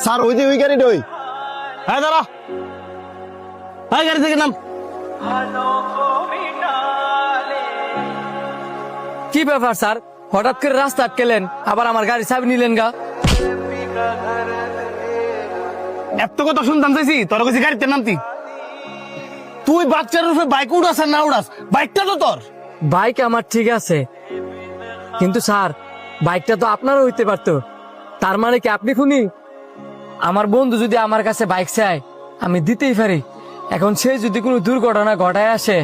Sir ওই যে ওই গাড়িটা ওই। হ্যাঁ দাঁড়া, হ্যাঁ গাড়ি থেকে নাম। কি ব্যাপার স্যার, হঠাৎ করে রাস্তা আটকেলেন, আবার আমার গাড়ি চাবি নিলেন গা? এত কথা শুনতাম চাইছি, তোর কাছে গাড়িতে নামতি। তুই বাচ্চার রূপে বাইক উড়াস আর না উড়াস, বাইকটা তো তোর। বাইক আমার ঠিক আছে, কিন্তু স্যার বাইকটা তো আপনারও হইতে পারতো। তার মানে কি আপনি খুনি? আমার বন্ধু যদি আমার কাছে বাইক চায় আমি দিতেই পারি। এখন সে যদি কোনো দুর্ঘটনা ঘটায় আসে,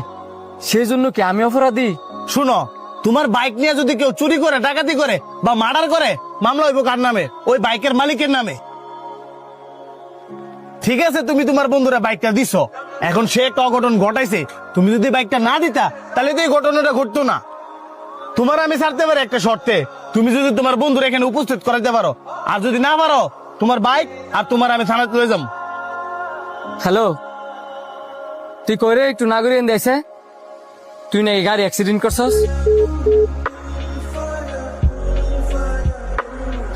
সেই জন্য কি আমি অপরাধী? শুনো, তোমার বাইক নিয়ে যদি কেউ চুরি করে, ডাকাতি করে বা মার্ডার করে, মামলা হইব কার নামে? ওই বাইকের মালিকের নামে। ঠিক আছে, তুমি তোমার বন্ধুরা বাইকটা দিছো, এখন সে একটা অঘটন ঘটাইছে, তুমি যদি বাইকটা না দিতা তাহলে তো এই ঘটনাটা ঘটতো না। তোমার আমি ছাড়তে পারি একটা শর্তে, তুমি যদি তোমার বন্ধুরা এখানে উপস্থিত করাইতে পারো, আর যদি না পারো তোমার বাইক আর তোমার আমি থানায় তুলে যাম। হ্যালো, তুই করে একটু নাগরিক দিয়েছে, তুই না এই গাড়ি অ্যাক্সিডেন্ট করছস?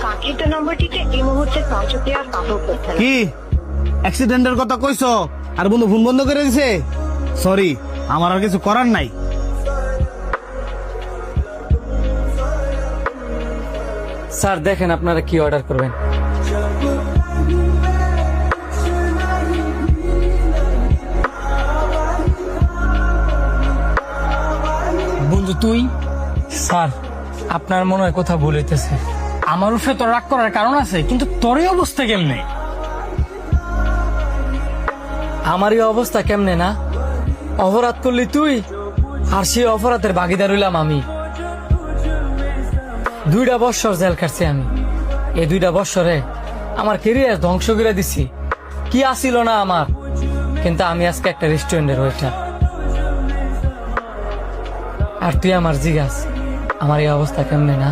কাঙ্ক্ষিত নম্বরটিতে এই মুহূর্তে সংযোগ দেওয়া সম্ভব হচ্ছে না। কি অ্যাক্সিডেন্টের কথা কইছো আর বন্ধু ফোন বন্ধ করে দিছে? সরি, আমার আর কিছু করার নাই। স্যার দেখেন আপনারা কি অর্ডার করবেন। বন্ধু তুই, স্যার আপনার মনে হয় কথা ভুল হইতেছে। আমার উপরে তোর রাগ করার কারণ আছে, কিন্তু তোর এই অবস্থা কেমনে? আমার এই অবস্থা কেমনে না? অপরাধ করলি তুই, আর সেই অপরাধের ভাগিদার হইলাম আমি। 2টা বৎসর জেল কাটছি আমি। এই 2টা বৎসরে আমার কেরিয়ার ধ্বংস করে দিছি। কি আসিল না আমার, কিন্তু আমি আজকে একটা রেস্টুরেন্টের ওয়েটার। আর তুই আমার জিজ্ঞাস আমার এই অবস্থা কেমনে না?